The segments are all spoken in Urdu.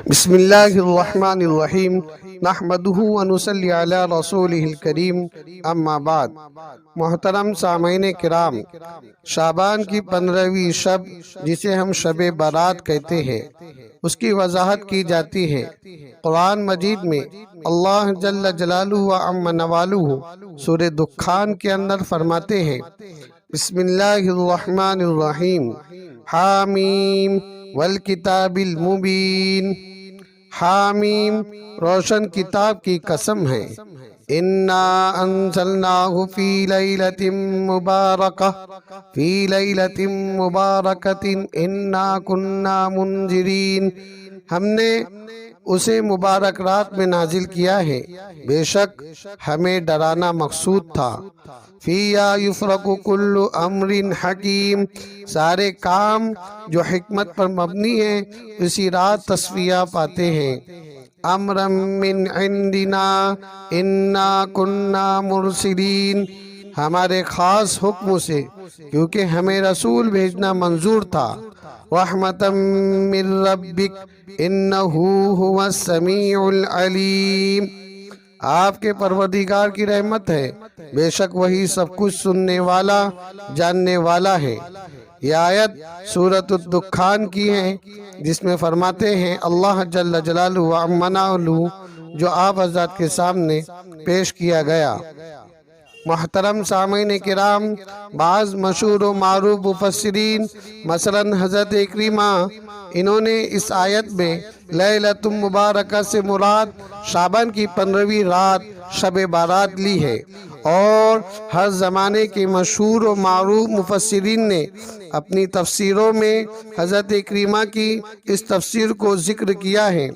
بسم اللہ الرحمن الرحیم نحمدہ ونصلی علی رسولہ الکریم اما بعد۔ محترم سامعین کرام، شعبان کی 15ویں شب جسے ہم شب برات کہتے ہیں، اس کی وضاحت کی جاتی ہے۔ قرآن مجید میں اللہ جل جلالہ و عم نوالہ سورہ دخان کے اندر فرماتے ہیں، بسم اللہ الرحمن الرحیم، حامیم والکتاب المبین۔ حامیم روشن کتاب کی قسم ہے۔ انا انزلناہ فی لیلۃ مبارکہ فی لیلۃ مبارکۃ انا کنا منذرین۔ ہم نے اسے مبارک رات میں نازل کیا ہے، بے شک ہمیں ڈرانا مقصود تھا۔ فیہا یفرق کل امر حکیم، سارے کام جو حکمت پر مبنی ہیں اسی رات تصفیہ پاتے ہیں۔ امرا من عندنا انا کنا مرسلین، ہمارے خاص حکم سے، کیونکہ ہمیں رسول بھیجنا منظور تھا۔ رحمتا من ربک انہ هو السمیع العلیم، آپ کے پروردگار کی رحمت ہے، بے شک وہی سب کچھ سننے والا جاننے والا ہے۔ یہ آیت سورۃ الدخان کی ہے، جس میں فرماتے ہیں اللہ جل جلالہ و عم نوالہ، جو آپ حضرات کے سامنے پیش کیا گیا۔ محترم سامعین کرام، بعض مشہور و معروف مفسرین مثلا حضرت اکرمہ، انہوں نے اس آیت میں لیلۃ مبارکہ سے مراد شعبان کی 15ویں رات شب برات لی ہے، اور ہر زمانے کے مشہور و معروف مفسرین نے اپنی تفسیروں میں حضرت اکرمہ کی اس تفسیر کو ذکر کیا ہے۔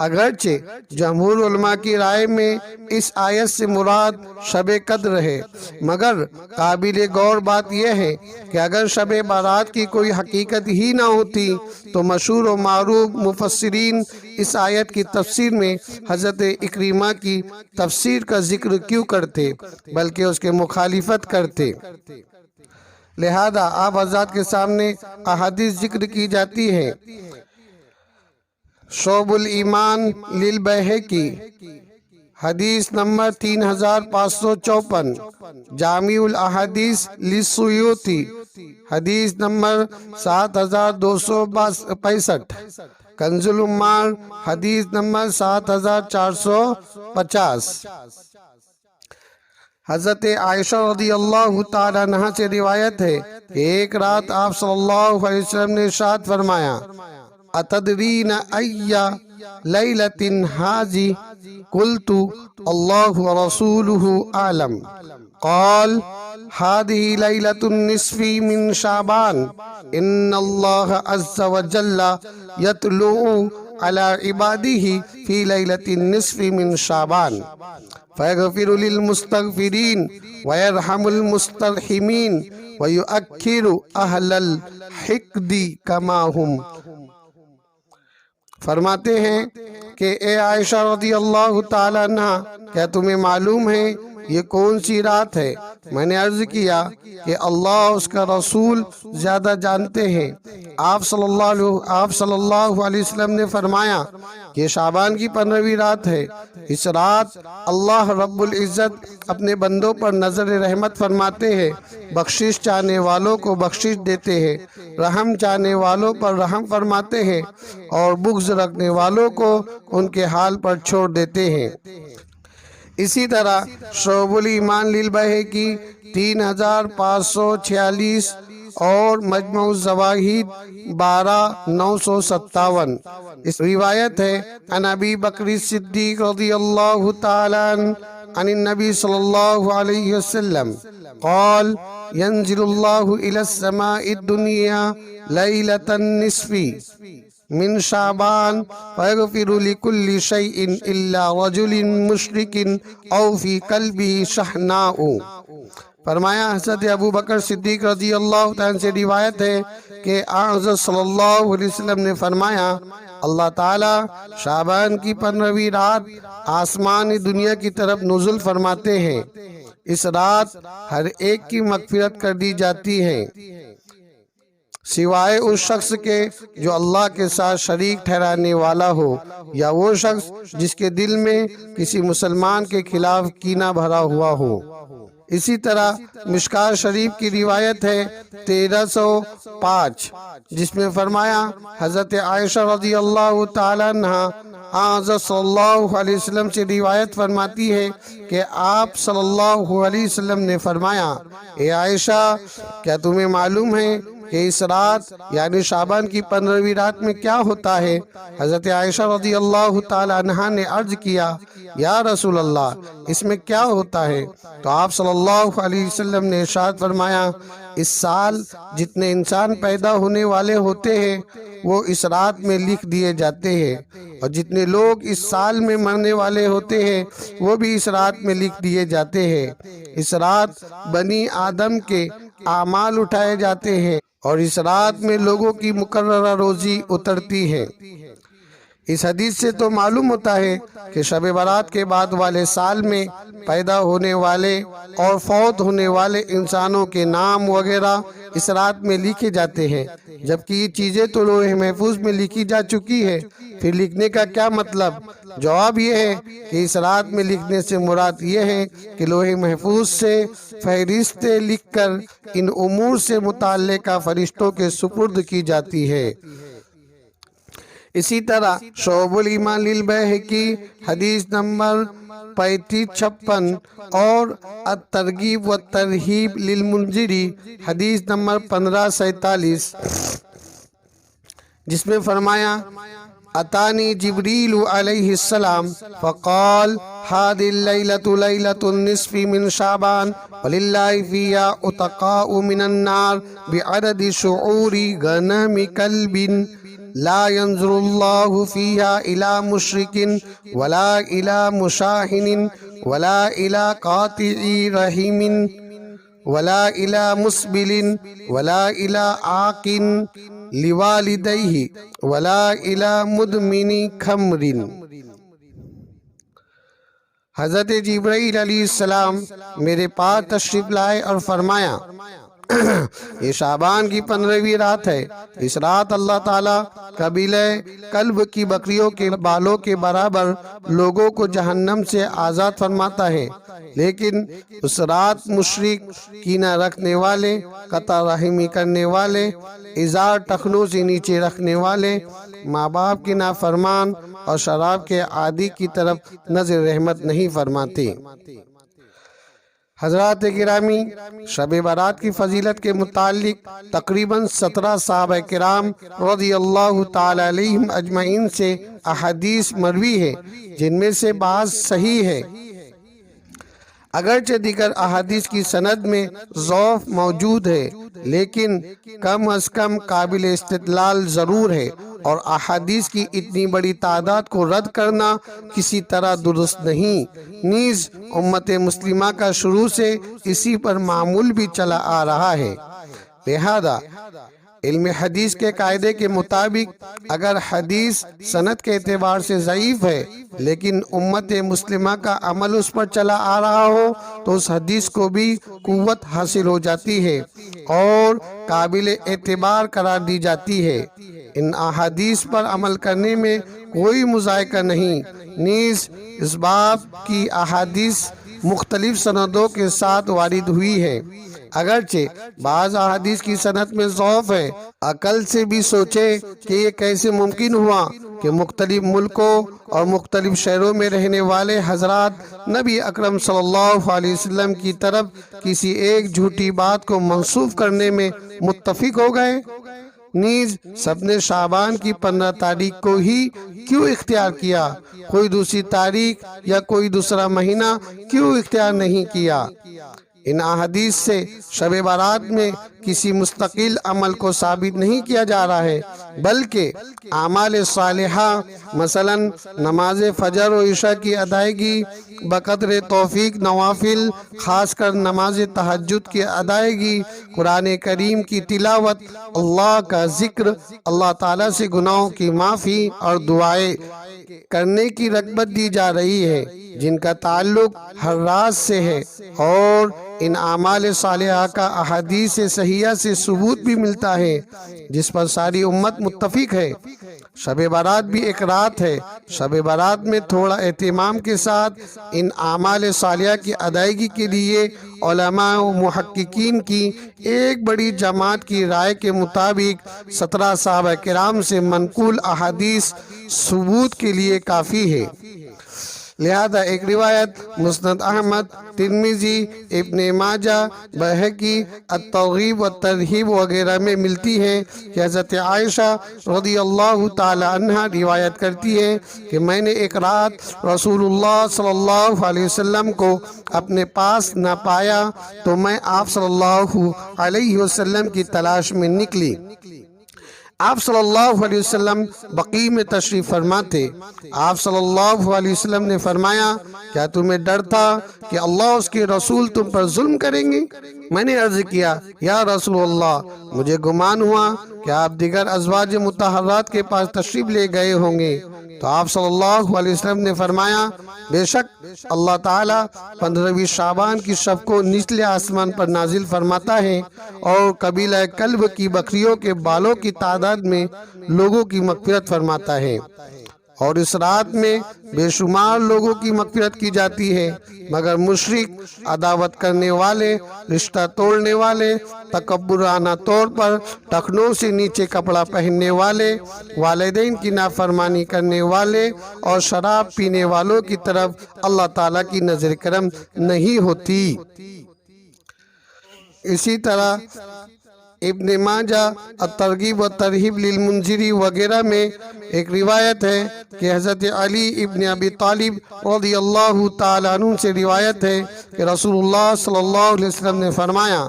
اگرچہ جمہور علماء کی رائے میں اس آیت سے مراد شب قدر ہے، مگر قابل غور بات یہ ہے کہ اگر شب برات کی کوئی حقیقت ہی نہ ہوتی تو مشہور و معروف مفسرین اس آیت کی تفسیر میں حضرت اکرمہ کی تفسیر کا ذکر کیوں کرتے، بلکہ اس کے مخالفت کرتے۔ لہذا آپ حضرات کے سامنے احادیث ذکر کی جاتی ہے۔ شعب الایمان للبیہقی، حدیث نمبر 3554، جامع الاحادیث للسیوطی، حدیث نمبر 7265، کنز العمار، حدیث نمبر 7450۔ حضرت عائشہ رضی اللہ تعالیٰ عنہ سے روایت ہے کہ ایک رات آپ صلی اللہ علیہ وسلم نے ارشاد فرمایا، اتدرین ای لیلۃ ھذی؟ قلت اللہ ورسولہ اعلم۔ قال هذه ليلة النصف من شعبان ان اللہ عز وجل يطلع على عباده في ليلة النصف من شعبان فيغفر للمستغفرين ويرحم المسترحمين ويؤخر أهل الحقد كما هم۔ فرماتے ہیں کہ اے عائشہ رضی اللہ تعالیٰ عنہ، کیا تمہیں معلوم ہے یہ کون سی رات ہے؟ میں نے عرض کیا کہ اللہ اس کا رسول زیادہ جانتے ہیں۔ آپ صلی اللہ علیہ وسلم نے فرمایا کہ شعبان کی 15ویں رات ہے۔ اس رات اللہ رب العزت اپنے بندوں پر نظر رحمت فرماتے ہیں، بخشش چاہنے والوں کو بخشش دیتے ہیں، رحم چاہنے والوں پر رحم فرماتے ہیں، اور بغض رکھنے والوں کو ان کے حال پر چھوڑ دیتے ہیں۔ اسی طرح شعب الایمان للبیہقی 3546 اور مجمع الزواہد 12957، اس روایت ہے عن ابی بکر صدیق رضی اللہ تعالیٰ عنہ عن النبی صلی اللہ علیہ وسلم قال ينزل اللہ الى السماء الدنیا لیلۃ النصف من شعبان فيغفر لكل شيء الا رجل مشرك او في قلبه شحناء۔ فرمایا حضرت ابو بکر صدیق رضی اللہ تعالیٰ سے روایت ہے کہ حضرت صلی اللہ علیہ وسلم نے فرمایا، اللہ تعالیٰ شعبان کی 15ویں رات آسمان دنیا کی طرف نزول فرماتے ہیں۔ اس رات ہر ایک کی مغفرت کر دی جاتی ہے، سوائے اس شخص کے جو اللہ کے ساتھ شریک ٹھہرانے والا ہو، یا وہ شخص جس کے دل میں کسی مسلمان کے خلاف کینہ بھرا ہوا ہو۔ اسی طرح مشکوٰۃ شریف کی روایت ہے 1305، جس میں فرمایا حضرت عائشہ رضی اللہ تعالیٰ عنہا حضرت صلی اللہ علیہ وسلم سے روایت فرماتی ہے کہ آپ صلی اللہ علیہ وسلم نے فرمایا، اے عائشہ، کیا تمہیں معلوم ہے کہ اس رات یعنی شعبان کی 15ویں رات میں کیا ہوتا ہے؟ حضرت عائشہ رضی اللہ تعالی عنہا نے عرض کیا، یا رسول اللہ، اس میں کیا ہوتا ہے؟ تو آپ صلی اللہ علیہ وسلم نے ارشاد فرمایا، اس سال جتنے انسان پیدا ہونے والے ہوتے ہیں وہ اس رات میں لکھ دیے جاتے ہیں، اور جتنے لوگ اس سال میں مرنے والے ہوتے ہیں وہ بھی اس رات میں لکھ دیے جاتے ہیں۔ اس رات بنی آدم کے اعمال اٹھائے جاتے ہیں، اور اس رات میں لوگوں کی مقررہ روزی اترتی ہے۔ اس حدیث سے تو معلوم ہوتا ہے کہ شب برات کے بعد والے سال میں پیدا ہونے والے اور فوت ہونے والے انسانوں کے نام وغیرہ اس رات میں لکھے جاتے ہیں، جبکہ یہ چیزیں تو لوح محفوظ میں لکھی جا چکی ہے۔ پھر لکھنے کا کیا مطلب؟ جواب یہ ہے کہ اس رات میں لکھنے سے مراد یہ ہے کہ لوح محفوظ سے فہرستیں لکھ کر ان امور سے متعلقہ فرشتوں کے سپرد کی جاتی ہے۔ اسی طرح شعب الایمان للبیہقی حدیث نمبر 3556 اور الترغیب والترہیب للمنذری حدیث نمبر 1547، جس میں فرمایا، اتانی جبریل علیہ السلام فقال هذه الليلة ليلة النصف من شعبان ولله فيها عتقاء من النار بعدد شعور غنم كلب لا ينظر الله فيها إلى مشرك ولا إلى مشاهن ولا إلى قاطع رحم ولا إلى مسبل ولا إلى عاق لوالديه ولا إلى مدمن خمر۔ حضرت جبرائیل علیہ السلام میرے پاس تشریف لائے اور فرمایا، یہ شعبان کی 15ویں رات ہے۔ اس رات اللہ تعالیٰ قبیلہ کلب کی بکریوں کے بالوں کے برابر لوگوں کو جہنم سے آزاد فرماتا ہے، لیکن اس رات مشرک، کینہ رکھنے والے، قطع رحمی کرنے والے، ازار ٹخنوں سے نیچے رکھنے والے، ماں باپ کی نافرمان اور شراب کے عادی کی طرف نظر رحمت نہیں فرماتے۔ حضرات گرامی، شب برات کی فضیلت کے متعلق تقریباً 17 صحابہ کرام رضی اللہ تعالی علیہم اجمعین سے احادیث مروی ہے، جن میں سے بعض صحیح ہے، اگرچہ دیگر احادیث کی سند میں ضعف موجود ہے، لیکن کم از کم قابل استدلال ضرور ہے، اور احادیث کی اتنی بڑی تعداد کو رد کرنا کسی طرح درست نہیں۔ نیز امت مسلمہ کا شروع سے اسی پر معمول بھی چلا آ رہا ہے۔ لہذا علم حدیث کے قاعدے کے مطابق اگر حدیث سند کے اعتبار سے ضعیف ہے لیکن امت مسلمہ کا عمل اس پر چلا آ رہا ہو تو اس حدیث کو بھی قوت حاصل ہو جاتی ہے اور قابل اعتبار قرار دی جاتی ہے۔ ان احادیث پر عمل کرنے میں کوئی مذائقہ نہیں۔ نیز اس باب کی احادیث مختلف سندوں کے ساتھ وارد ہوئی ہے، اگرچہ بعض احادیث کی سند میں ضعف ہے۔ عقل سے بھی سوچے کہ یہ کیسے ممکن ہوا کہ مختلف ملکوں اور مختلف شہروں میں رہنے والے حضرات نبی اکرم صلی اللہ علیہ وسلم کی طرف کسی ایک جھوٹی بات کو منسوب کرنے میں متفق ہو گئے۔ نیز سب نے شعبان کی 15 تاریخ کو ہی کیوں اختیار کیا؟ کوئی دوسری تاریخ یا کوئی دوسرا مہینہ کیوں اختیار نہیں کیا؟ ان احادیث سے شب برات میں کسی مستقل عمل کو ثابت نہیں کیا جا رہا ہے، بلکہ اعمال صالحہ مثلا نماز فجر و عشاء کی ادائیگی، بقدر توفیق نوافل خاص کر نماز تہجد کی ادائیگی، قرآن کریم کی تلاوت، اللہ کا ذکر، اللہ تعالیٰ سے گناہوں کی معافی اور دعائیں کرنے کی رغبت دی جا رہی ہے، جن کا تعلق ہر راز سے ہے، اور ان اعمال صالحہ کا احادیث صحیحہ سے ثبوت بھی ملتا ہے جس پر ساری امت متفق ہے۔ شب برات بھی ایک رات ہے۔ شب برات میں تھوڑا اہتمام کے ساتھ ان اعمال صالحہ کی ادائیگی کے لیے علماء و محققین کی ایک بڑی جماعت کی رائے کے مطابق 17 صحابہ کرام سے منقول احادیث ثبوت کے لیے کافی ہے۔ لہذا ایک روایت مسند احمد، ترمذی، ابن ماجہ، بہقی، الترغیب والترہیب وغیرہ میں ملتی ہے کہ حضرت عائشہ رضی اللہ تعالی عنہ روایت کرتی ہے کہ میں نے ایک رات رسول اللہ صلی اللہ علیہ وسلم کو اپنے پاس نہ پایا تو میں آپ صلی اللہ علیہ وسلم کی تلاش میں نکلی۔ آپ صلی اللہ علیہ وسلم بقیع میں تشریف فرما تھے۔ آپ صلی اللہ علیہ وسلم نے فرمایا، کیا تمہیں ڈر تھا کہ اللہ اس کے رسول تم پر ظلم کریں گے؟ میں نے عرض کیا، یا رسول اللہ، مجھے گمان ہوا کہ آپ دیگر ازواج مطہرات کے پاس تشریف لے گئے ہوں گے۔ تو آپ صلی اللہ علیہ وسلم نے فرمایا، بے شک اللہ تعالیٰ 15ویں شعبان کی شب کو نچلے آسمان پر نازل فرماتا ہے اور قبیلہ کلب کی بکریوں کے بالوں کی تعداد میں لوگوں کی مغفرت فرماتا ہے، اور اس رات میں بے شمار لوگوں کی مغفرت کی جاتی ہے مگر مشرک، عداوت کرنے والے، رشتہ توڑنے والے، تکبرانہ طور پر ٹخنوں سے نیچے کپڑا پہننے والے، والدین کی نافرمانی کرنے والے اور شراب پینے والوں کی طرف اللہ تعالیٰ کی نظر کرم نہیں ہوتی۔ اسی طرح ابن ماجہ، الترغیب والترہیب للمنذری وغیرہ میں ایک روایت ہے کہ حضرت علی ابن ابی طالب رضی اللہ تعالیٰ عنہ سے روایت ہے کہ رسول اللہ صلی اللہ علیہ وسلم نے فرمایا،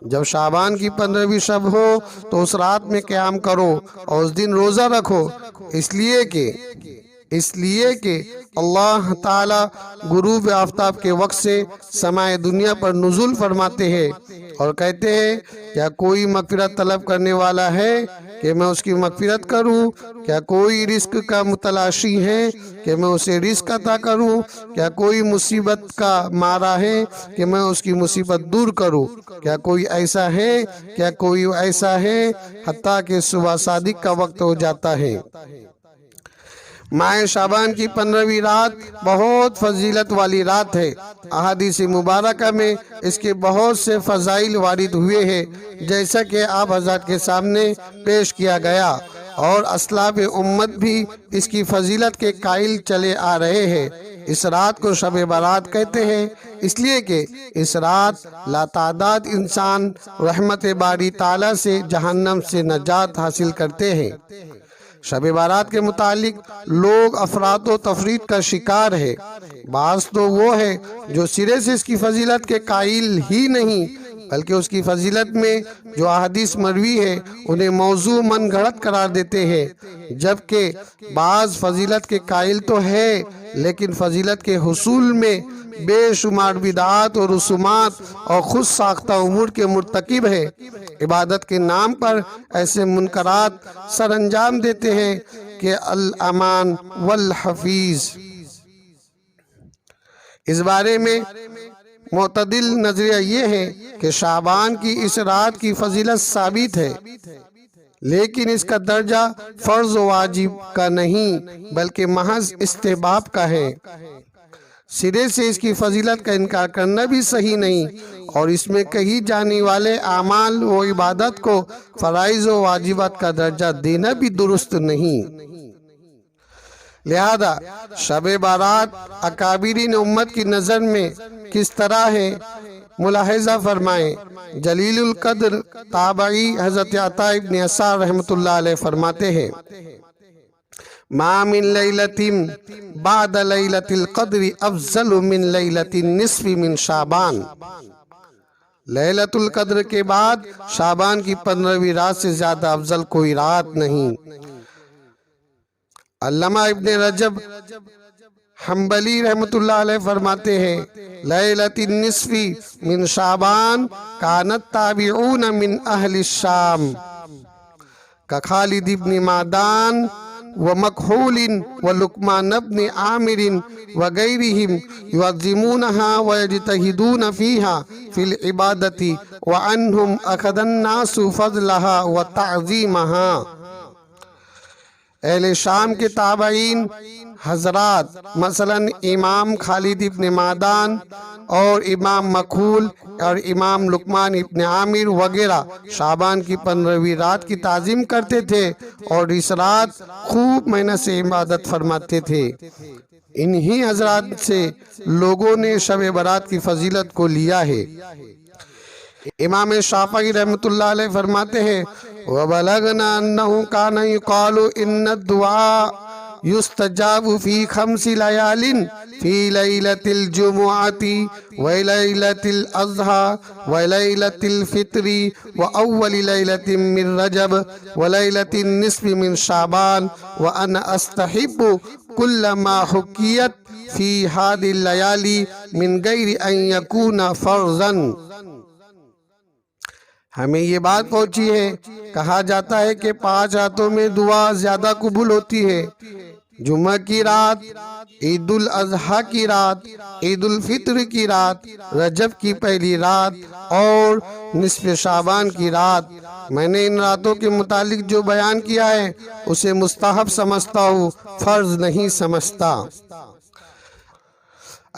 جب شعبان کی 15ویں شب ہو تو اس رات میں قیام کرو اور اس دن روزہ رکھو، اس لیے کہ اللہ تعالیٰ غروب آفتاب کے وقت سے سمائے دنیا پر نزول فرماتے ہیں اور کہتے ہیں، کیا کوئی مغفرت طلب کرنے والا ہے کہ میں اس کی مغفرت کروں؟ کیا کوئی رزق کا متلاشی ہے کہ میں اسے رزق عطا کروں؟ کیا کوئی مصیبت کا مارا ہے کہ میں اس کی مصیبت دور کروں؟ کیا کوئی ایسا ہے حتیٰ کہ صبح صادق کا وقت ہو جاتا ہے۔ ماہ شعبان کی 15ویں رات بہت فضیلت والی رات ہے۔ احادیث مبارکہ میں اس کے بہت سے فضائل وارد ہوئے ہیں جیسا کہ آپ حضرات کے سامنے پیش کیا گیا، اور اسلاف امت بھی اس کی فضیلت کے قائل چلے آ رہے ہیں۔ اس رات کو شب برات کہتے ہیں اس لیے کہ اس رات لاتعداد انسان رحمت باری تعالیٰ سے جہنم سے نجات حاصل کرتے ہیں۔ شب برات کے متعلق لوگ افراط و تفریط کا شکار ہے۔ بعض تو وہ ہے جو سرے سے اس کی فضیلت کے قائل ہی نہیں بلکہ اس کی فضیلت میں جو احادیث مروی ہے انہیں موضوع من گھڑت قرار دیتے ہیں، جبکہ بعض فضیلت کے قائل تو ہے لیکن فضیلت کے حصول میں بے شمار بدعات اور رسومات اور خود ساختہ امور کے مرتکب ہے۔ عبادت کے نام پر ایسے منکرات سر انجام دیتے ہیں کہ الامان والحفیظ۔ اس بارے میں معتدل نظریہ یہ ہے کہ شعبان کی اس رات کی فضیلت ثابت ہے، لیکن اس کا درجہ فرض و واجب کا نہیں بلکہ محض استحباب کا ہے۔ سرے سے اس کی فضیلت کا انکار کرنا بھی صحیح نہیں، اور اس میں کہی جانے والے اعمال و عبادت کو فرائض و واجبات کا درجہ دینا بھی درست نہیں۔ لہذا شب برات اکابرین امت کی نظر میں کس طرح ہے ملاحظہ فرمائیں۔ جلیل القدر تابعی حضرت عطا ابن یسار رحمۃ اللہ علیہ فرماتے ہیں، ما من لیلۃ بعد لیلۃ القدر افضل من لیلۃ النصف من شعبان۔ لیلۃ القدر کے بعد شعبان کی 15ویں رات سے زیادہ افضل کوئی رات نہیں۔ علامہ ابن رجب حنبلی رحمۃ اللہ علیہ فرماتے ہیں، لیلۃ النصف من شعبان کانت تابعون من اہل الشام کخالد ابن معدان ومكحول ولقمان بن عامر وغيرهم يعظمونها ويجتهدون فيها في العبادة وعنهم أخذ الناس فضلها وتعظيمها۔ اہل شام کے تابعین حضرات مثلا امام خالد ابن معدان اور امام مکحول اور امام لقمان ابن عامر وغیرہ شعبان کی 15ویں رات کی تعظیم کرتے تھے اور اس رات خوب محنت سے عبادت فرماتے تھے۔ انہی حضرات سے لوگوں نے شب برات کی فضیلت کو لیا ہے۔ امام شافعی رحمۃ اللہ علیہ فرماتے ہیں وَبَلَغْنَا أَنَّهُ كَانَ يُقَالُ إِنَّ الدُّعَاءَ يُسْتَجَابُ فِي 5 لَيَالٍ فِي لَيْلَةِ الْجُمُعَةِ وَلَيْلَةِ الْأَضْحَى وَلَيْلَةِ الْفِطْرِ وَأَوَّلِ لَيْلَةٍ مِّن رَجَبَ وَلَيْلَةِ النِّصْفِ مِن شَعْبَانَ وَأَنَا أَسْتَحِبُّ كُلَّ مَا حُكِّيَتْ فِي هَذِهِ اللَّيَالِي مِن غَيْرِ أَن يَكُونَ فَرْضًا۔ ہمیں یہ بات پہنچی ہے، کہا جاتا ہے کہ 5 راتوں میں دعا زیادہ قبول ہوتی ہے۔ جمعہ کی رات، عید الاضحیٰ کی رات، عید الفطر کی رات، رجب کی پہلی رات اور نصف شعبان کی رات۔ میں نے ان راتوں کے متعلق جو بیان کیا ہے اسے مستحب سمجھتا ہوں، فرض نہیں سمجھتا۔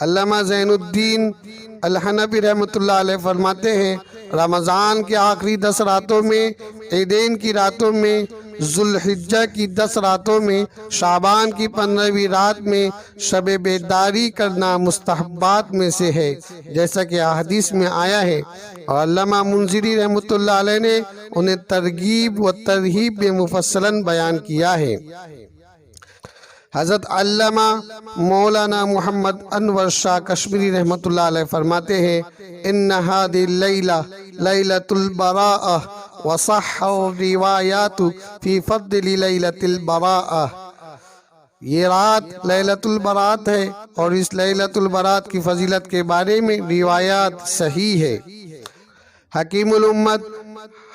علامہ زین الدین الحنفی رحمۃ اللہ علیہ فرماتے ہیں رمضان کے آخری 10 راتوں میں، عیدین کی راتوں میں، ذوالحجہ کی 10 راتوں میں، شعبان کی 15ویں رات میں شب بیداری کرنا مستحبات میں سے ہے، جیسا کہ احادیث میں آیا ہے، اور علامہ منذری رحمۃ اللہ علیہ نے انہیں ترغیب و ترہیب میں مفصلاً بیان کیا ہے۔ حضرت علامہ مولانا محمد انور شاہ کشمیری رحمۃ اللہ علیہ فرماتے ہیں ان هذه الليلة ليلة البراءة وصح الروايات في فضل ليلة البراءة۔ یہ رات لیلۃ البرات ہے اور اس لیلۃ البرات کی فضیلت کے بارے میں روایات صحیح ہے۔ حکیم الامت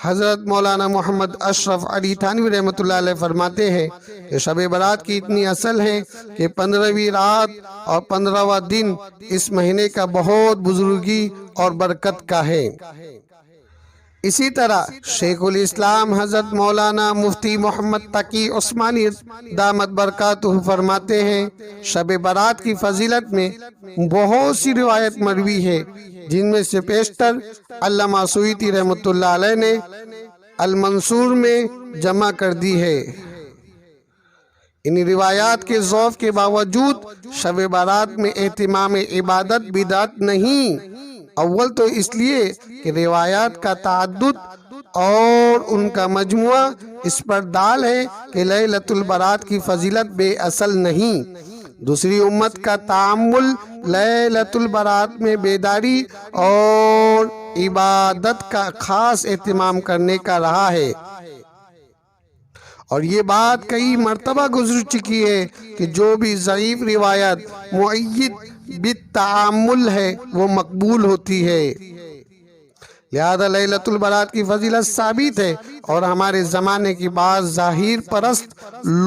حضرت مولانا محمد اشرف علی تھانوی رحمۃ اللہ علیہ فرماتے ہیں کہ شب برات کی اتنی اصل ہے کہ 15ویں رات اور 15واں دن اس مہینے کا بہت بزرگی اور برکت کا ہے۔ اسی طرح شیخ الاسلام حضرت مولانا مفتی محمد تقی عثمانی دامت برکاتہ فرماتے ہیں شب برات کی فضیلت میں بہت سی روایت مروی ہے، جن میں سے پیشتر علامہ سیوطی رحمۃ اللہ علیہ نے المنصور میں جمع کر دی ہے۔ ان روایات کے ضعف کے باوجود شب برات میں اہتمام عبادت بدعت نہیں، اول تو اس لیے کہ روایات کا تعدد اور ان کا مجموعہ اس پر دال ہے کہ لیلۃ البرات کی فضیلت بے اصل نہیں۔ دوسری امت کا تعامل لیلۃ البرات میں بیداری اور عبادت کا خاص اہتمام کرنے کا رہا ہے، اور یہ بات کئی مرتبہ گزر چکی ہے کہ جو بھی ضعیف روایت مؤید بالتعامل ہے وہ مقبول ہوتی ہے۔ لہذا لیلۃ البرات کی فضیلت ثابت ہے، اور ہمارے زمانے کی بعض ظاہر پرست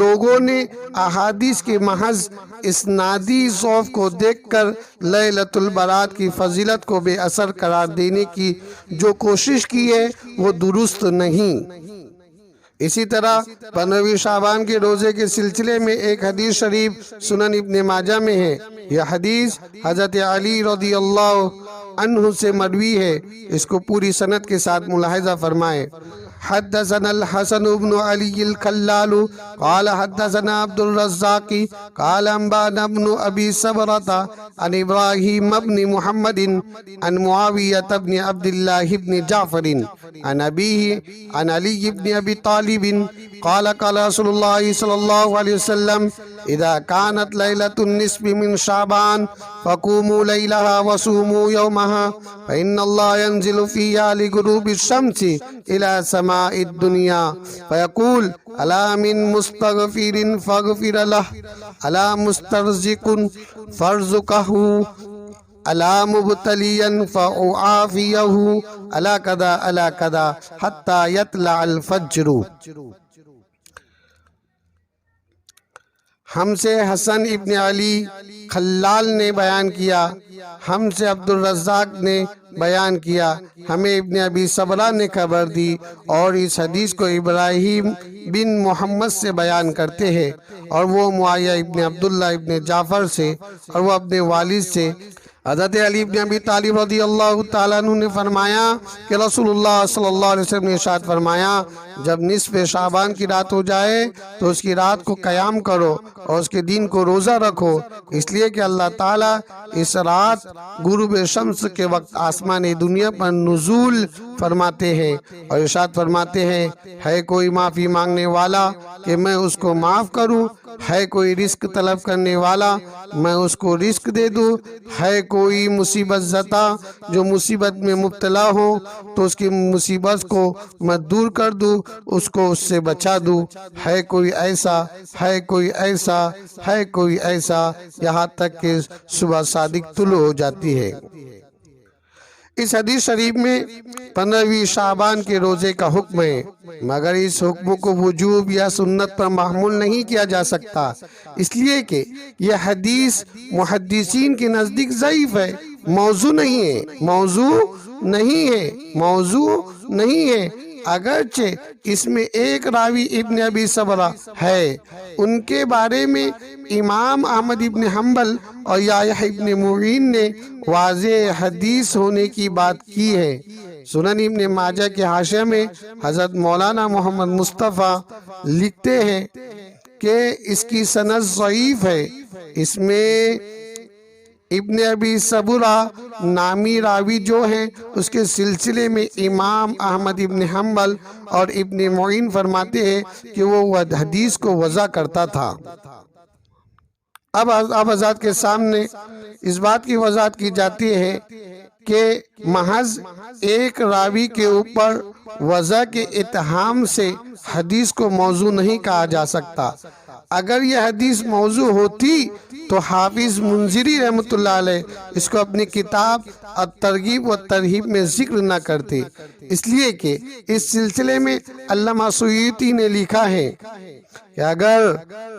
لوگوں نے احادیث کے محض اسنادی ضعف کو دیکھ کر لیلۃ البرات کی فضیلت کو بے اثر قرار دینے کی جو کوشش کی ہے وہ درست نہیں۔ اسی طرح 15ویں شعبان کے روزے کے سلسلے میں ایک حدیث شریف سنن ابن ماجہ میں ہے۔ یہ حدیث حضرت علی رضی اللہ عنہ سے مروی ہے، اس کو پوری سند کے ساتھ ملاحظہ فرمائیں۔ حدثنا الحسن بن علي الخلال قال حدثنا عبد الرزاق قال انبانا ابن ابي صبرة عن ابراهيم بن محمد عن معاوية بن عبد الله بن جعفر عن ابيه عن علي بن ابي طالب قال قال رسول الله صلى الله عليه وسلم اذا كانت ليلة النصف من شعبان فقوموا ليلها وصوموا يومها فإن الله ينزل فيها لغروب الشمس إلى سماء الدنيا فيقول ألا من مستغفر فاغفر له ألا مسترزق فارزقه ألا مبتليا فأعافيه ألا كذا ألا كذا حتى يطلع الفجر۔ ہم سے حسن ابن علی خلال نے بیان کیا، ہم سے عبد الرزاق نے بیان کیا، ہمیں ابن ابی صبرہ نے خبر دی، اور اس حدیث کو ابراہیم بن محمد سے بیان کرتے ہیں، اور وہ معاویہ ابن عبداللہ ابن جعفر سے، اور وہ اپنے والد سے۔ حضرت علی بن ابی طالب رضی اللہ تعالیٰ عنہ نے فرمایا کہ رسول اللہ صلی اللہ علیہ وسلم نے ارشاد فرمایا، جب نصف شعبان کی رات ہو جائے تو اس کی رات کو قیام کرو اور اس کے دن کو روزہ رکھو، اس لیے کہ اللہ تعالیٰ اس رات غروب شمس کے وقت آسمان دنیا پر نزول فرماتے ہیں اور ارشاد فرماتے ہیں، ہے کوئی معافی مانگنے والا کہ میں اس کو معاف کروں، ہے کوئی رزق طلب کرنے والا میں اس کو رزق دے دوں، ہے کوئی مصیبت زدہ جو مصیبت میں مبتلا ہو تو اس کی مصیبت کو میں دور کر دوں، اس کو اس سے بچا دوں، ہے کوئی ایسا، ہے کوئی ایسا، ہے کوئی ایسا، یہاں تک کہ صبح صادق طلوع ہو جاتی ہے۔ اس حدیث شریف میں 15ویں شعبان کے روزے کا حکم ہے، مگر اس حکم کو وجوب یا سنت پر محمول نہیں کیا جا سکتا، اس لیے کہ یہ حدیث محدثین کے نزدیک ضعیف ہے، موضوع نہیں ہے، موضوع نہیں ہے، اگرچہ اس میں ایک راوی ابن ابی صبرہ ہے، ان کے بارے میں امام احمد ابن حنبل اور یحییٰ ابن معین نے واضح حدیث ہونے کی بات کی ہے۔ سنن ابن ماجہ کے حاشیہ میں حضرت مولانا محمد مصطفیٰ لکھتے ہیں کہ اس کی سند ضعیف ہے، اس میں ابن ابی صبرہ نامی راوی جو ہیں اس کے سلسلے میں امام احمد ابن حنبل اور ابن معین فرماتے ہیں کہ وہ حدیث کو وضع کرتا تھا۔ اب حضرات کے سامنے اس بات کی وضاحت کی جاتی ہے کہ محض ایک راوی کے اوپر وضع کے اتہام سے حدیث کو موضوع نہیں کہا جا سکتا۔ اگر یہ حدیث موضوع ہوتی تو حافظ منذری رحمۃ اللہ علیہ اس کو اپنی کتاب الترغیب و ترہیب میں ذکر نہ کرتے، اس لیے کہ اس سلسلے میں علامہ سیوطی نے لکھا ہے کہ اگر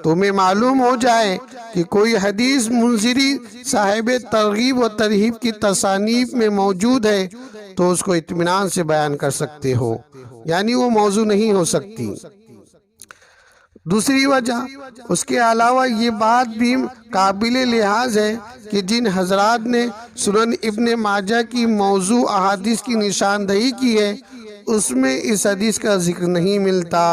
تمہیں معلوم ہو جائے کہ کوئی حدیث منذری صاحب ترغیب و ترہیب کی تصانیف میں موجود ہے تو اس کو اطمینان سے بیان کر سکتے ہو، یعنی وہ موضوع نہیں ہو سکتی۔ دوسری وجہ اس کے علاوہ یہ بات بھی قابل لحاظ ہے کہ جن حضرات نے سنن ابن ماجہ کی موضوع احادیث کی نشاندہی کی ہے اس میں اس حدیث کا ذکر نہیں ملتا۔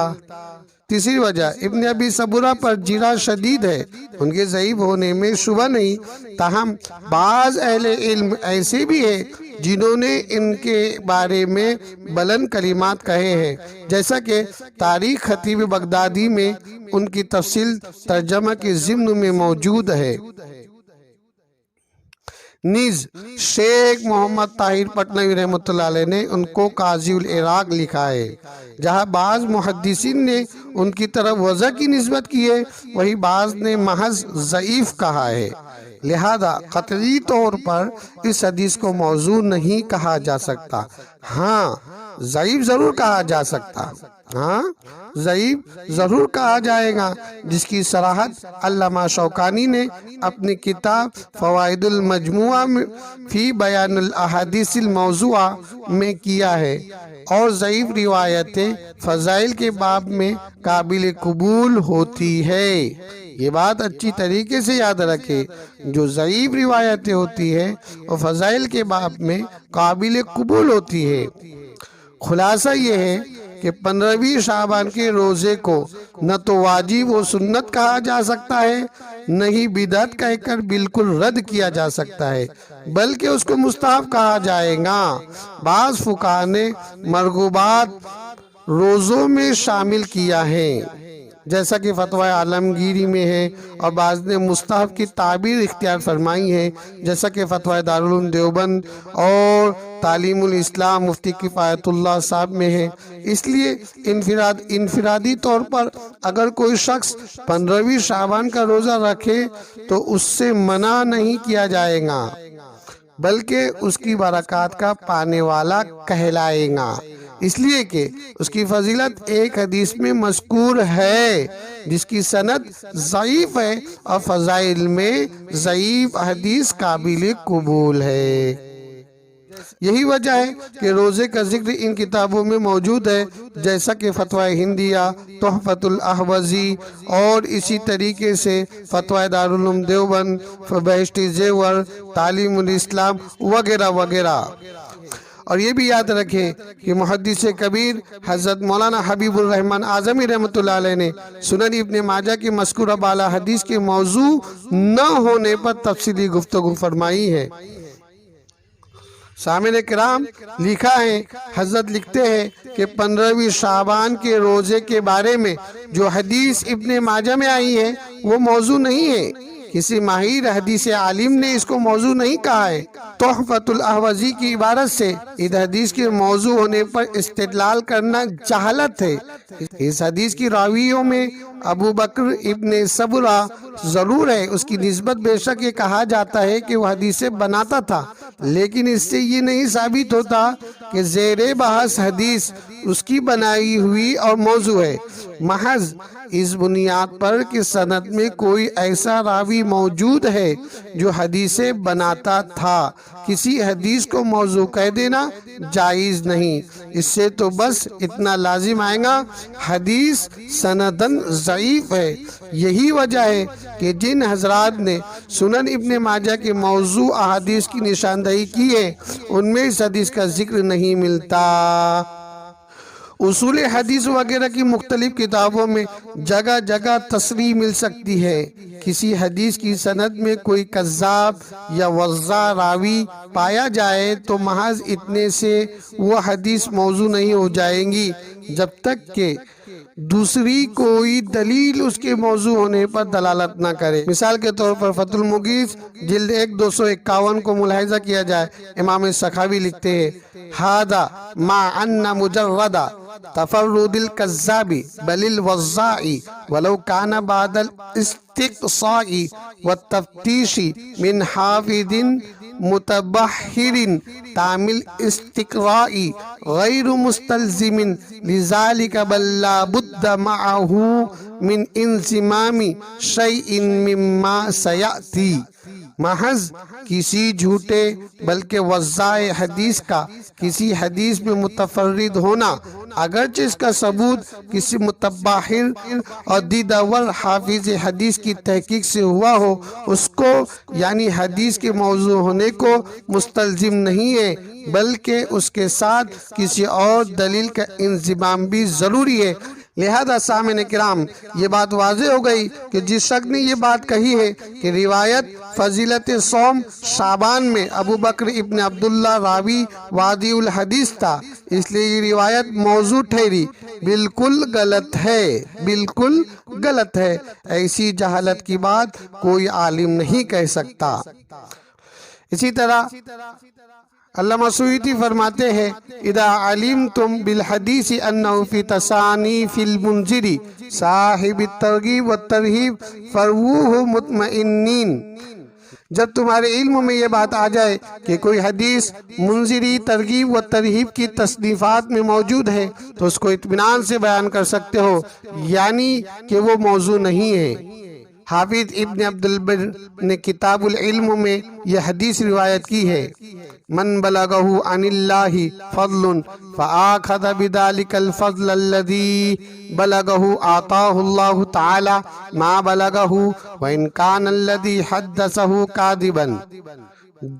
تیسری وجہ ابن ابی صبرہ پر جرح شدید ہے، ان کے ضعیف ہونے میں شبہ نہیں، تاہم بعض اہل علم ایسے بھی ہیں جنہوں نے ان کے بارے میں بلند کلمات کہے ہیں، جیسا کہ تاریخ خطیب بغدادی میں ان کی تفصیل ترجمہ کے ضمن میں موجود ہے۔ نیز شیخ محمد طاہر پٹنوی رحمۃ اللہ علیہ نے ان کو قاضی العراق لکھا ہے، جہاں بعض محدثین نے ان کی طرف وضع کی نسبت کی ہے، وہی بعض نے محض ضعیف کہا ہے، لہذا قطعی طور پر اس حدیث کو موضوع نہیں کہا جا سکتا، ہاں ضعیف ضرور کہا جا سکتا، ضعیف ضرور کہا جائے گا، جس کی صراحت علامہ شوکانی نے اپنی کتاب فوائد المجموعہ فی بیان الاحادیث الموضوعہ میں کیا ہے، اور ضعیف روایتیں فضائل کے باب میں قابل قبول ہوتی ہے۔ یہ بات اچھی طریقے سے یاد رکھے، جو ضعیف روایتیں ہوتی ہیں وہ فضائل کے باب میں قابل قبول ہوتی ہے۔ خلاصہ یہ ہے کہ 15ویں شعبان کے روزے کو نہ تو واجب و سنت کہا جا سکتا ہے، نہ ہی بدعت کہہ کر بالکل رد کیا جا سکتا ہے، بلکہ اس کو مستحب کہا جائے گا۔ بعض فقہا نے مرغوبات روزوں میں شامل کیا ہے، جیسا کہ فتویٰ عالمگیری میں ہے، اور بعض نے مستحب کی تعبیر اختیار فرمائی ہے، جیسا کہ فتویٰ دارالعلوم دیوبند اور تعلیم الاسلام مفتی کفایت اللہ صاحب میں ہے۔ اس لیے انفرادی طور پر اگر کوئی شخص 15ویں شعبان کا روزہ رکھے تو اس سے منع نہیں کیا جائے گا، بلکہ اس کی برکات کا پانے والا کہلائے گا۔ اس لیے کہ اس کی فضیلت ایک حدیث میں مذکور ہے جس کی سند ضعیف ہے، اور فضائل میں ضعیف حدیث قابل قبول ہے۔ یہی وجہ ہے کہ روزے کا ذکر ان کتابوں میں موجود ہے، جیسا کہ فتویٰ ہندیہ، تحفۃ الاحوذی، اور اسی طریقے سے فتویٰ دارالعلوم دیوبند، بہشت زیور، تعلیم الاسلام وغیرہ وغیرہ۔ اور یہ بھی یاد رکھیں کہ محدث کبیر حضرت مولانا حبیب الرحمن اعظمی رحمۃ اللہ علیہ نے سنن ابن ماجہ کی مذکورہ بالا حدیث کے موضوع نہ ہونے پر تفصیلی گفتگو فرمائی ہے۔ سامعین کرام، لکھا ہے، حضرت لکھتے ہیں کہ 15ویں شعبان کے روزے کے بارے میں جو حدیث ابن ماجہ میں آئی ہے وہ موضوع نہیں ہے۔ کسی ماہر حدیث عالم نے اس کو موضوع نہیں کہا ہے۔ تحفۃ الاحوذی کی عبارت سے اس حدیث کے موضوع ہونے پر استدلال کرنا جہالت ہے۔ اس حدیث کی راویوں میں ابو بکر ابن صبرہ ضرور ہے، اس کی نسبت بے شک یہ کہا جاتا ہے کہ وہ حدیثیں بناتا تھا، لیکن اس سے یہ نہیں ثابت ہوتا کہ زیر بحث حدیث اس کی بنائی ہوئی اور موضوع ہے، محض اس بنیاد پر کہ سند میں کوئی ایسا راوی موجود ہے جو حدیثیں بناتا تھا۔ کسی حدیث کو موضوع کہہ دینا جائز نہیں۔ اس سے تو بس اتنا لازم آئے گا حدیث سندن ضعیف ہے۔ یہی وجہ ہے کہ جن حضرات نے سنن ابن ماجہ کے موضوع احادیث کی نشاندہی کی ہے ان میں اس حدیث کا ذکر نہیں ملتا۔ اصول حدیث وغیرہ کی مختلف کتابوں میں جگہ جگہ تصریح مل سکتی ہے۔ کسی حدیث کی سند میں کوئی کذاب یا وضاع راوی پایا جائے تو محض اتنے سے وہ حدیث موضوع نہیں ہو جائیں گی جب تک کہ دوسری کوئی دلیل اس کے موضوع ہونے پر دلالت نہ کرے۔ مثال کے طور پر فتح المغیث جلد 1 251 کو ملاحظہ کیا جائے، امام سخاوی لکھتے ہیں: ہذا ما ان مجرد تفرد الكذاب بل الوضاع ولو كان بعد الاستقصاء والتفتیش من حافظ متبحر تام الاستقراء غیر مستلزم لذلك بل لا بد معه من انضمام شيء مما سيأتي۔ محض کسی جھوٹے بلکہ وضاع حدیث کا کسی حدیث میں متفرد ہونا، اگرچہ اس کا ثبوت کسی متبحر اور دیدور حافظ حدیث کی تحقیق سے ہوا ہو، اس کو یعنی حدیث کے موضوع ہونے کو مستلزم نہیں ہے، بلکہ اس کے ساتھ کسی اور دلیل کا انضمام بھی ضروری ہے۔ لہذا سامعین کرام، یہ بات واضح ہو گئی کہ جس شخص نے یہ بات کہی ہے کہ روایت فضیلت صوم شعبان میں ابو بکر ابن عبداللہ راوی وادی الحدیث تھا، اس لیے یہ روایت موضوع ٹھہری، بالکل غلط ہے، بالکل غلط ہے۔ ایسی جہالت کی بات کوئی عالم نہیں کہہ سکتا۔ اسی طرح علامہ سیوطی فرماتے ہیں: اذا علمتم بالحدیث انہ فی تصانیف المنذر صاحب الترغیب والترہیب فروہ مطمئنین۔ جب تمہارے علم میں یہ بات آ جائے کہ کوئی حدیث منذری ترغیب و ترہیب کی تصنیفات میں موجود ہے تو اس کو اطمینان سے بیان کر سکتے ہو، یعنی کہ وہ موضوع نہیں ہے۔ حافظ ابن عبد البر نے کتاب العلم میں یہ حدیث روایت کی ہے: من بلغہ عن اللہ فضل فآخذ بذلك الفضل الذي بلغہ آتاہ اللہ تعالی ما بلغہ وإن كان الذي حدثہ کاذبا۔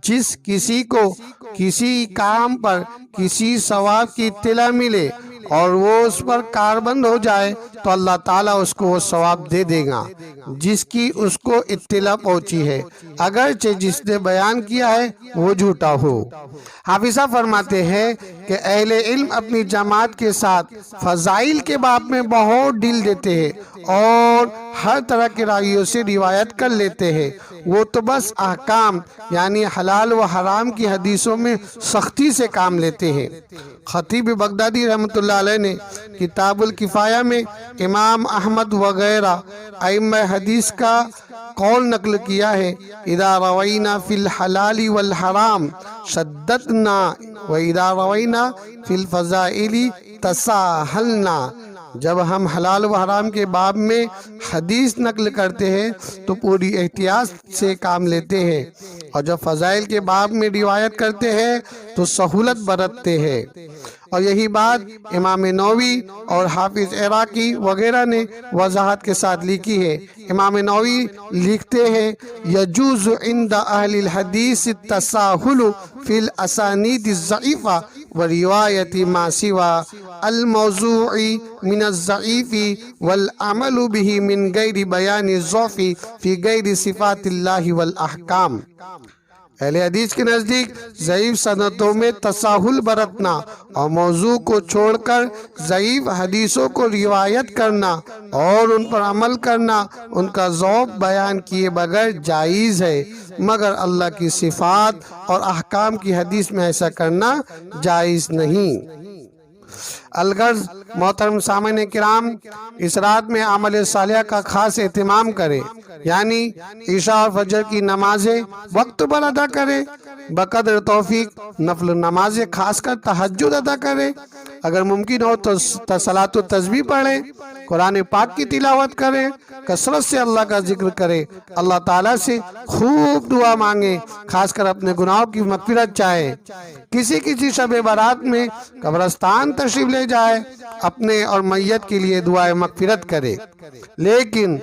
جس کسی کو کسی کام پر کسی ثواب کی اطلاع ملے اور وہ اس پر کاربند ہو جائے تو اللہ تعالیٰ اس کو وہ ثواب دے دے گا جس کی اس کو اطلاع پہنچی ہے، اگرچہ جس نے بیان کیا ہے وہ جھوٹا ہو۔ حافظہ فرماتے ہیں کہ اہل علم اپنی جماعت کے ساتھ فضائل کے باب میں بہت ڈیل دیتے ہیں اور ہر طرح کے راویوں سے روایت کر لیتے ہیں، وہ تو بس احکام یعنی حلال و حرام کی حدیثوں میں سختی سے کام لیتے ہیں۔ خطیب بغدادی رحمۃ اللہ علیہ نے کتاب الکفایہ میں امام احمد وغیرہ ائمہ حدیث کا قول نقل کیا ہے، اذا روینا فی الحلال والحرام شددنا و اذا روینا فی الفضائل تساہلنا۔ جب ہم حلال و حرام کے باب میں حدیث نقل کرتے ہیں تو پوری احتیاط سے کام لیتے ہیں، اور جب فضائل کے باب میں روایت کرتے ہیں تو سہولت برتتے ہیں۔ اور یہی بات امام نووی اور حافظ عراقی وغیرہ نے وضاحت کے ساتھ لکھی ہے۔ امام نووی لکھتے ہیں، یجوز عند اہل الحدیث التساہل فی الاسانید الضعیفہ وروایت ما سوا الموضوع من الضعیف والعمل به من غیر بیان الضعف فی غیر صفات اللہ والاحکام۔ اہل حدیث کے نزدیک ضعیف سندوں میں تساہل برتنا اور موضوع کو چھوڑ کر ضعیف حدیثوں کو روایت کرنا اور ان پر عمل کرنا ان کا ذوق بیان کیے بغیر جائز ہے، مگر اللہ کی صفات اور احکام کی حدیث میں ایسا کرنا جائز نہیں۔ الغرض محترم سامعین کرام، اس رات میں عمل صالحہ کا خاص اہتمام کرے، یعنی عشاء اور فجر کی نمازیں وقت پر ادا کرے، بقدر توفیق نفل نمازیں خاص کر تہجد ادا کرے، اگر ممکن ہو تو صلاۃ و تسبیح پڑھے، قرآن پاک کی تلاوت کرے، کثرت سے اللہ کا ذکر کرے، اللہ تعالیٰ سے خوب دعا مانگے، خاص کر اپنے گناہوں کی مغفرت چاہے۔ کسی شب برات میں قبرستان تشریف لے جائے، اپنے اور میت کے لیے دعائے مغفرت کرے، لیکن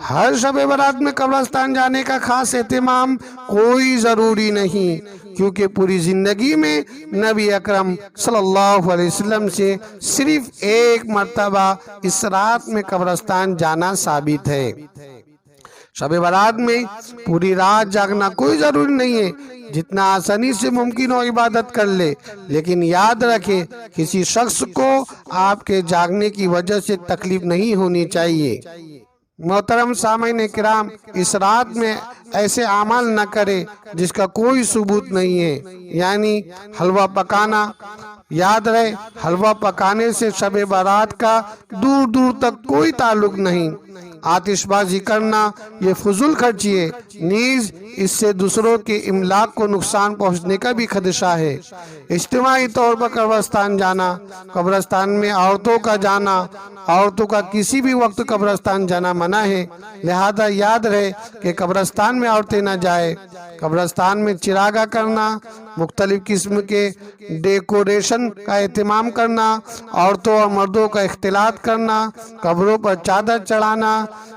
ہر شب برات میں قبرستان جانے کا خاص اہتمام کوئی ضروری نہیں، کیونکہ پوری زندگی میں نبی اکرم صلی اللہ علیہ وسلم سے صرف ایک مرتبہ اس رات میں قبرستان جانا ثابت ہے۔ شب برات میں پوری رات جاگنا کوئی ضروری نہیں ہے، جتنا آسانی سے ممکن ہو عبادت کر لے، لیکن یاد رکھے کسی شخص کو آپ کے جاگنے کی وجہ سے تکلیف نہیں ہونی چاہیے۔ محترم سامعین کرام، اس رات میں ایسے اعمال نہ کرے جس کا کوئی ثبوت نہیں ہے، یعنی حلوہ پکانا۔ یاد رہے، حلوہ پکانے سے شب برات کا دور دور تک کوئی تعلق نہیں۔ آتش بازی کرنا یہ فضول خرچی ہے، نیز اس سے دوسروں کے املاک کو نقصان پہنچنے کا بھی خدشہ ہے۔ اجتماعی طور پر قبرستان جانا، قبرستان میں عورتوں کا جانا، عورتوں کا کسی بھی وقت قبرستان جانا منع ہے، لہذا یاد رہے کہ قبرستان میں عورتیں نہ جائے۔ قبرستان میں چراغاں کرنا، مختلف قسم کے ڈیکوریشن کا اہتمام کرنا، عورتوں اور مردوں کا اختلاط کرنا، قبروں پر چادر چڑھانا،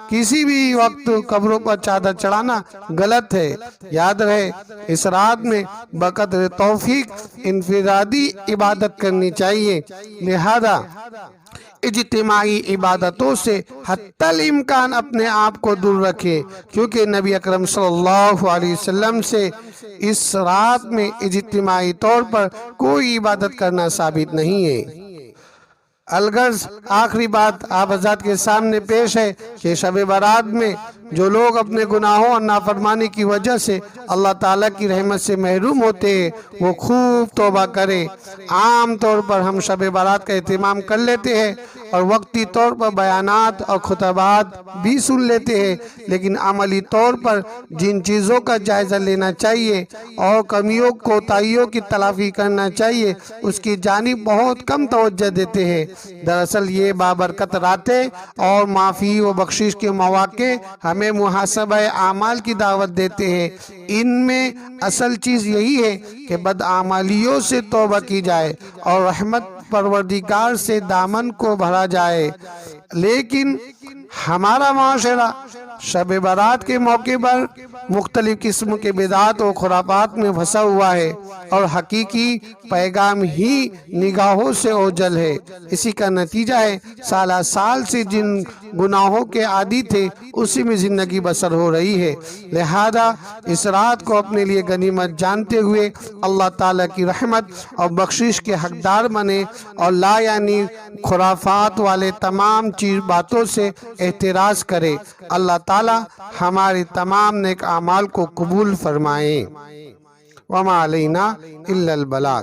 کسی بھی وقت قبروں پر چادر چڑھانا غلط ہے۔ یاد رہے اس رات میں بقدر توفیق انفرادی عبادت کرنی چاہیے، لہذا اجتماعی عبادتوں سے حتی الامکان اپنے آپ کو دور رکھے، کیونکہ نبی اکرم صلی اللہ علیہ وسلم سے اس رات میں اجتماعی طور پر کوئی عبادت کرنا ثابت نہیں ہے۔ الغرض آخری بات آپ حضرات کے سامنے پیش ہے کہ شب برات میں جو لوگ اپنے گناہوں اور نافرمانی کی وجہ سے اللہ تعالیٰ کی رحمت سے محروم ہوتے ہیں وہ خوب توبہ کرے۔ عام طور پر ہم شب برات کا اہتمام کر لیتے ہیں اور وقتی طور پر بیانات اور خطبات بھی سن لیتے ہیں، لیکن عملی طور پر جن چیزوں کا جائزہ لینا چاہیے اور کمیوں کوتاہیوں کی تلافی کرنا چاہیے اس کی جانب بہت کم توجہ دیتے ہیں۔ دراصل یہ بابرکت راتیں اور معافی و بخشش کے مواقع ہمیں محاسبہ اعمال کی دعوت دیتے ہیں۔ ان میں اصل چیز یہی ہے کہ بدعمالیوں سے توبہ کی جائے اور رحمت پروردگار سے دامن کو بھرا جائے، لیکن ہمارا معاشرہ شب برات کے موقع پر مختلف قسم کے بدعات و خرافات میں پھنسا ہوا ہے اور حقیقی پیغام ہی نگاہوں سے اوجھل ہے۔ اسی کا نتیجہ ہے سالہ سال سے جن گناہوں کے عادی تھے اسی میں زندگی بسر ہو رہی ہے۔ لہذا اس رات کو اپنے لیے غنیمت جانتے ہوئے اللہ تعالیٰ کی رحمت اور بخشش کے حقدار بنے اور لا یعنی خرافات والے تمام باتوں سے احتراز کرے۔ اللہ تعالیٰ ہمارے تمام نیک اعمال کو قبول فرمائے۔ وما علینا الا البلاغ۔